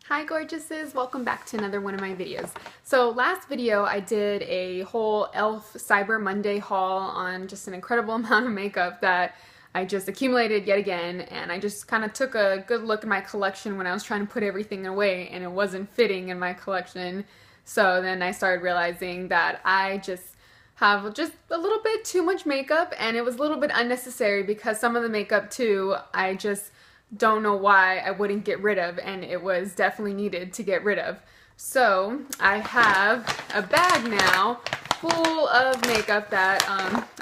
Hi gorgeouses, welcome back to another one of my videos. So last video I did a whole e.l.f. Cyber Monday haul on just an incredible amount of makeup that I just accumulated yet again, and I just kind of took a good look at my collection when I was trying to put everything away and it wasn't fitting in my collection. So then I started realizing that I just have just a little bit too much makeup, and it was a little bit unnecessary because some of the makeup too I just don't know why I wouldn't get rid of, and it was definitely needed to get rid of. So I have a bag now full of makeup that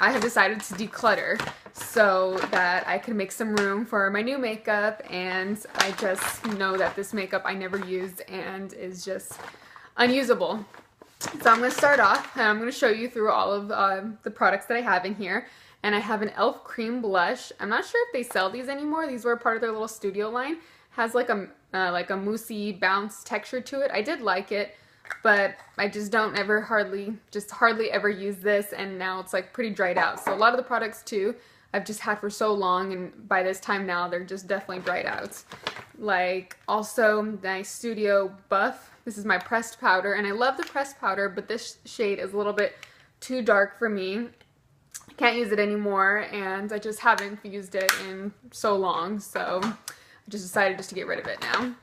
I have decided to declutter so that I can make some room for my new makeup, and I just know that this makeup I never used and is just unusable. So I'm going to start off and I'm going to show you through all of the products that I have in here. And I have an e.l.f. cream blush. I'm not sure if they sell these anymore. These were part of their little studio line. Has like a moussey bounce texture to it. I did like it, but I just don't hardly ever use this, and now it's like pretty dried out. So a lot of the products too I've just had for so long, and by this time now they're just definitely dried out. Like also my Studio Buff. This is my pressed powder, and I love the pressed powder, but this shade is a little bit too dark for me. I can't use it anymore, and I just haven't used it in so long, so I just decided just to get rid of it now.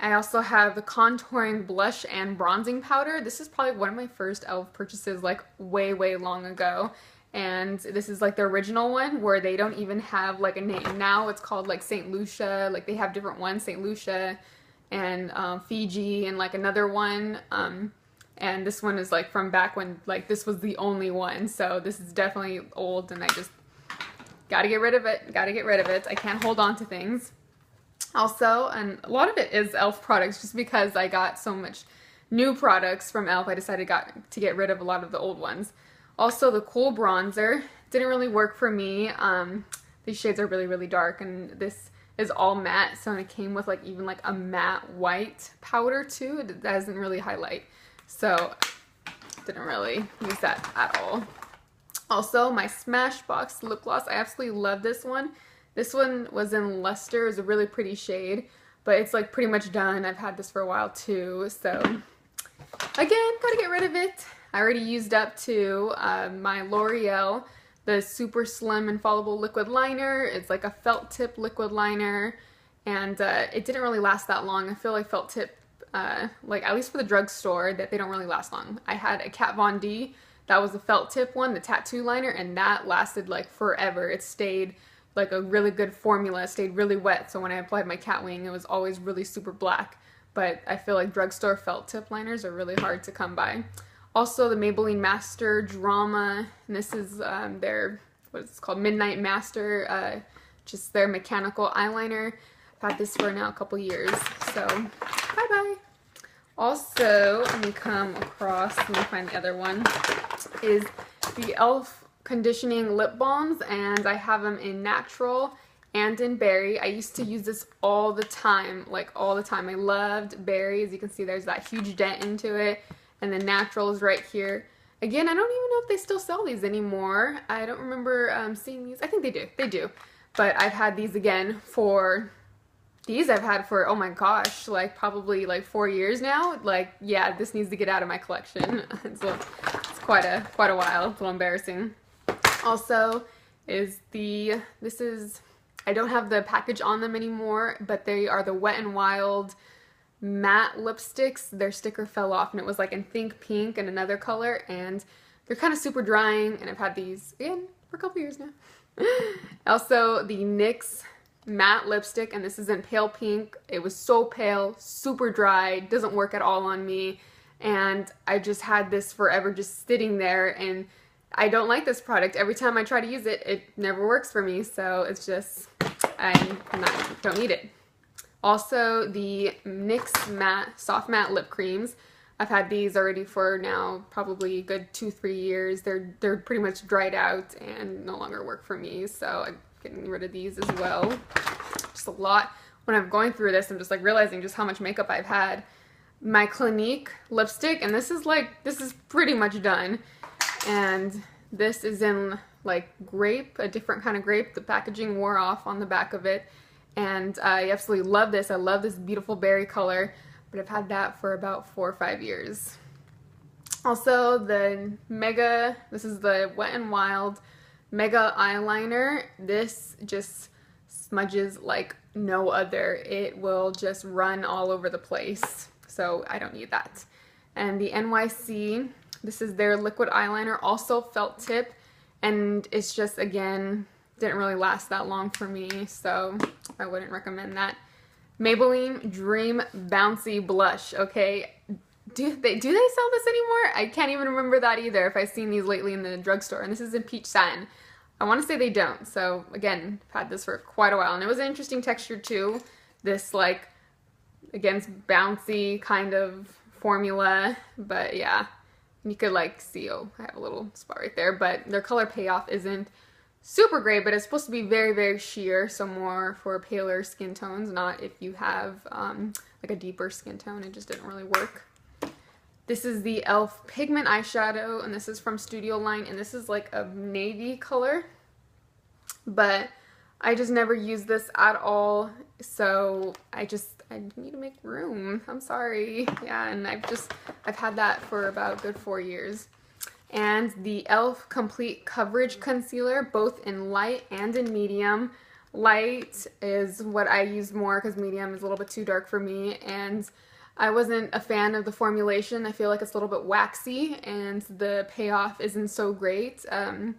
I also have the contouring blush and bronzing powder. This is probably one of my first e.l.f. purchases, like way long ago, and this is like the original one where they don't even have like a name. Now it's called like St. Lucia, like they have different ones, St. Lucia and Fiji and like another one. And this one is like from back when like this was the only one, so this is definitely old, and I just gotta get rid of it. I can't hold on to things. Also, and a lot of it is e.l.f. products, just because I got so much new products from e.l.f. I decided to get rid of a lot of the old ones. Also, the Cool Bronzer didn't really work for me. These shades are really dark, and this is all matte, so it came with like even like a matte white powder too. It doesn't really highlight. So, didn't really use that at all. Also, my Smashbox lip gloss. I absolutely love this one. This one was in Luster. It's a really pretty shade, but it's like pretty much done. I've had this for a while too, so again, gotta get rid of it. I already used up to my L'Oreal, the Super Slim Infallible Liquid Liner. It's like a felt tip liquid liner, and it didn't really last that long. I feel like felt tip, like at least for the drugstore, that they don't really last long. I had a Kat Von D, that was the felt tip one, the tattoo liner, and that lasted like forever. It stayed like a really good formula, it stayed really wet, so when I applied my cat wing it was always really super black. But I feel like drugstore felt tip liners are really hard to come by. Also the Maybelline Master Drama, and this is their, what is this called, Midnight Master, just their mechanical eyeliner. I've had this for now a couple years, so bye-bye. Also, let me come across, let me find the other one, is the e.l.f. conditioning lip balms, and I have them in natural and in berry. I used to use this all the time, like all the time. I loved berry. As you can see, there's that huge dent into it, and the natural is right here. Again, I don't even know if they still sell these anymore. I don't remember seeing these. I think they do, but I've had these again for, these I've had for, oh my gosh, like probably like 4 years now. Like, yeah, this needs to get out of my collection. It's quite a while. It's a little embarrassing. Also is I don't have the package on them anymore, but they are the Wet n Wild matte lipsticks. Their sticker fell off, and it was like in Think Pink and another color, and they're kind of super drying, and I've had these again for a couple years now. Also the NYX matte lipstick, and this is in pale pink. It was so pale, super dry, doesn't work at all on me, and I just had this forever just sitting there, and I don't like this product. Every time I try to use it, it never works for me, so it's just, don't need it. Also, the NYX matte, soft matte lip creams. I've had these already for now probably a good 2-3 years. They're pretty much dried out and no longer work for me, so I'm getting rid of these as well. Just a lot. When I'm going through this, I'm just like realizing just how much makeup I've had. My Clinique lipstick, and this is pretty much done. And this is in like grape, a different kind of grape. The packaging wore off on the back of it, and I absolutely love this. I love this beautiful berry color, but I've had that for about 4 or 5 years. Also, this is the Wet n Wild Mega Eyeliner. This just smudges like no other. It will just run all over the place, so I don't need that. And the NYC, this is their liquid eyeliner, also felt tip, and it's just, again, didn't really last that long for me, so I wouldn't recommend that. Maybelline Dream Bouncy Blush, okay? Do they sell this anymore? I can't even remember that either if I've seen these lately in the drugstore. And this is in Peach Satin. I want to say they don't. So again, I've had this for quite a while. And it was an interesting texture too. This like, again, bouncy kind of formula. But yeah, you could like see, oh, I have a little spot right there. But their color payoff isn't super great, but it's supposed to be very, very sheer. So more for paler skin tones, not if you have like a deeper skin tone. It just didn't really work. This is the e.l.f. Pigment Eyeshadow, and this is from Studio Line, and this is like a navy color, but I just never use this at all, so I need to make room. I'm sorry. Yeah, and I've had that for about a good 4 years. And the e.l.f. Complete Coverage Concealer, both in light and in medium. Light is what I use more because medium is a little bit too dark for me, and I wasn't a fan of the formulation. I feel like it's a little bit waxy and the payoff isn't so great. And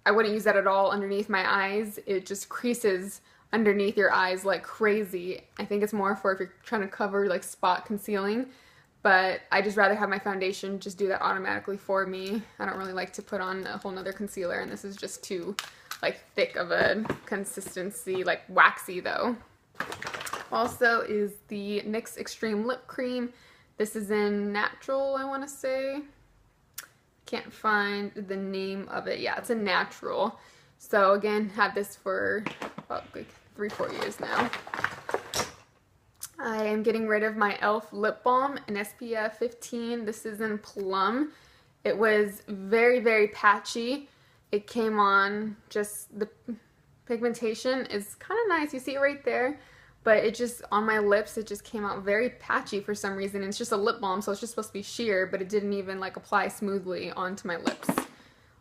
I wouldn't use that at all underneath my eyes. It just creases underneath your eyes like crazy. I think it's more for if you're trying to cover like spot concealing. But I just rather have my foundation just do that automatically for me. I don't really like to put on a whole nother concealer, and this is just too like thick of a consistency, like waxy though. Also is the NYX Extreme Lip Cream. This is in Natural, I want to say. Can't find the name of it. Yeah, it's a Natural. So again, had this for about like 3-4 years now. I am getting rid of my e.l.f. Lip Balm in SPF 15. This is in Plum. It was very, very patchy. It came on, just the pigmentation is kind of nice. You see it right there. But it just, on my lips, it just came out very patchy for some reason. It's just a lip balm, so it's just supposed to be sheer, but it didn't even like apply smoothly onto my lips.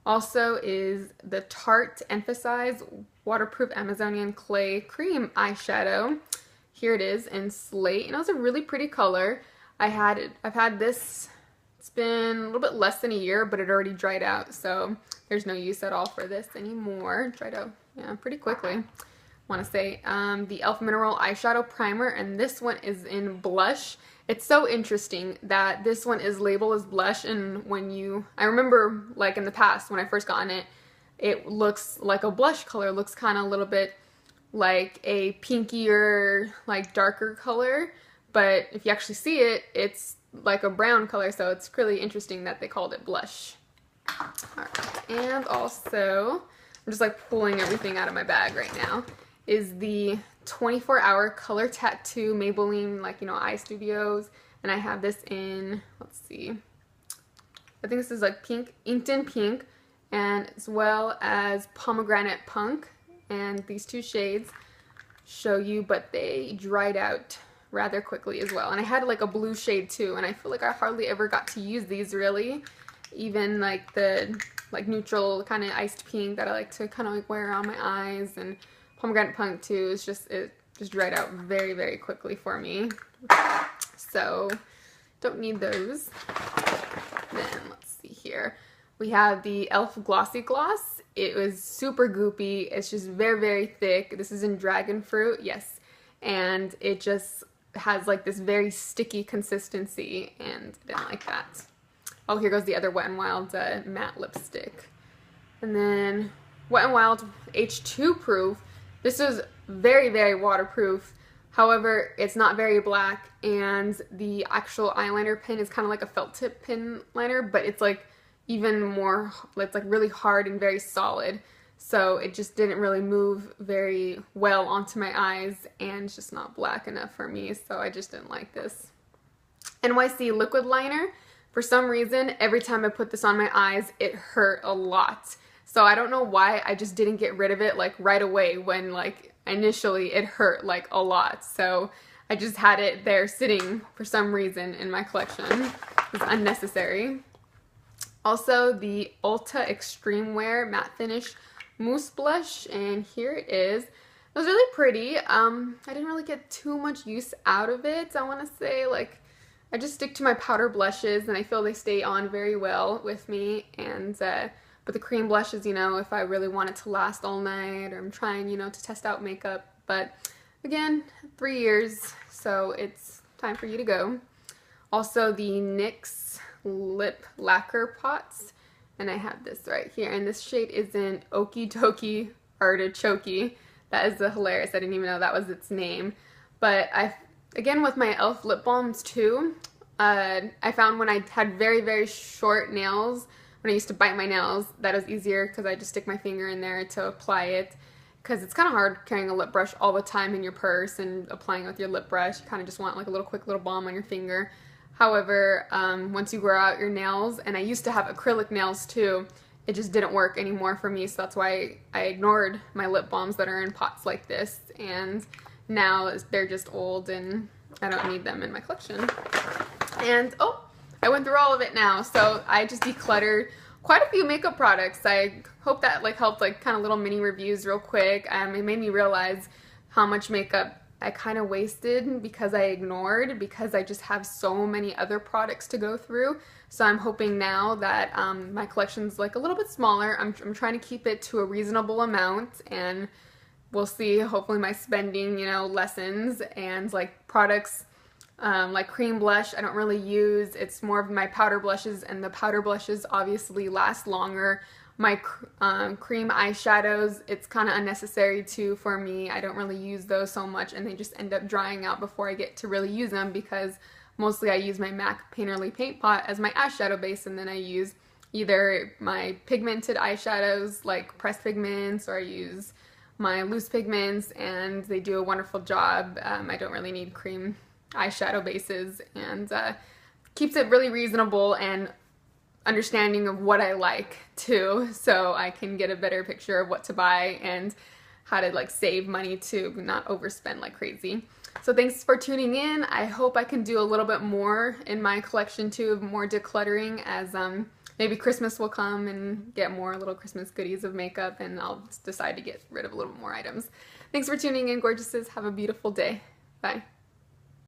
Also is the Tarte Emphasize Waterproof Amazonian Clay Cream Eyeshadow. Here it is in Slate, and it was a really pretty color. I've had this, it's been a little bit less than a year, but it already dried out, so there's no use at all for this anymore. Dried out, yeah, pretty quickly. Want to say the e.l.f. Mineral Eyeshadow Primer, and this one is in Blush. It's so interesting that this one is labeled as blush, and I remember like in the past when I first got it, it looks like a blush color. It looks kind of a little bit like a pinkier, like darker color, but if you actually see it, it's like a brown color, so it's really interesting that they called it blush. Alright, and also, I'm just like pulling everything out of my bag right now, is the 24-hour color tattoo Maybelline, like, you know, Eye Studios, and I have this in, let's see, I think this is like pink, inked in pink, and as well as pomegranate punk, and these two shades show you, but they dried out rather quickly as well. And I had like a blue shade too, and I feel like I hardly ever got to use these really, even like the like neutral kind of iced pink that I like to kind of like wear around my eyes, and pomegranate punk too. It just dried out very, very quickly for me. So don't need those. Then let's see here. We have the e.l.f. Glossy Gloss. It was super goopy. It's just very, very thick. This is in Dragon Fruit, yes. And it just has like this very sticky consistency, and I didn't like that. Oh, here goes the other Wet n Wild matte lipstick. And then Wet n Wild H2 Proof. This is very, very waterproof. However, it's not very black, and the actual eyeliner pen is kind of like a felt tip pen liner, but it's like even more, it's like really hard and very solid. So it just didn't really move very well onto my eyes, and it's just not black enough for me, so I just didn't like this. NYC Liquid Liner. For some reason, every time I put this on my eyes, it hurt a lot. So I don't know why I just didn't get rid of it like right away when like initially it hurt like a lot. So I just had it there sitting for some reason in my collection. It was unnecessary. Also, the Ulta Extreme Wear Matte Finish Mousse Blush, and here it is. It was really pretty. I didn't really get too much use out of it. I want to say, like, I just stick to my powder blushes, and I feel they stay on very well with me. And but the cream blushes, you know, if I really want it to last all night, or I'm trying, you know, to test out makeup. But again, 3 years, so it's time for you to go. Also, the NYX Lip Lacquer Pots, and I have this right here, and this shade is in Okie Dokie Artichoke. That is hilarious. I didn't even know that was its name. But again, with my e.l.f. lip balms too, I found when I had very, very short nails, when I used to bite my nails, that was easier because I just stick my finger in there to apply it. Because it's kind of hard carrying a lip brush all the time in your purse and applying it with your lip brush. You kind of just want like a little quick little balm on your finger. However, once you grow out your nails, and I used to have acrylic nails too, it just didn't work anymore for me, so that's why I ignored my lip balms that are in pots like this, and now they're just old and I don't need them in my collection. And oh, I went through all of it now, so I just decluttered quite a few makeup products. I hope that like helped, like kind of little mini reviews real quick. It made me realize how much makeup I kind of wasted because I ignored, because I just have so many other products to go through. So I'm hoping now that my collection's like a little bit smaller. I'm trying to keep it to a reasonable amount, and we'll see. Hopefully my spending, you know, lessens. And like products like cream blush, I don't really use. It's more of my powder blushes, and the powder blushes obviously last longer. My cream eyeshadows, it's kind of unnecessary too for me. I don't really use those so much, and they just end up drying out before I get to really use them, because mostly I use my MAC Painterly Paint Pot as my eyeshadow base, and then I use either my pigmented eyeshadows like pressed pigments, or I use my loose pigments, and they do a wonderful job. I don't really need cream eyeshadow bases, and keeps it really reasonable and understanding of what I like too, so I can get a better picture of what to buy and how to like save money to not overspend like crazy. So thanks for tuning in. I hope I can do a little bit more in my collection too, of more decluttering, as maybe Christmas will come and get more little Christmas goodies of makeup, and I'll decide to get rid of a little more items. Thanks for tuning in, gorgeouses. Have a beautiful day. Bye.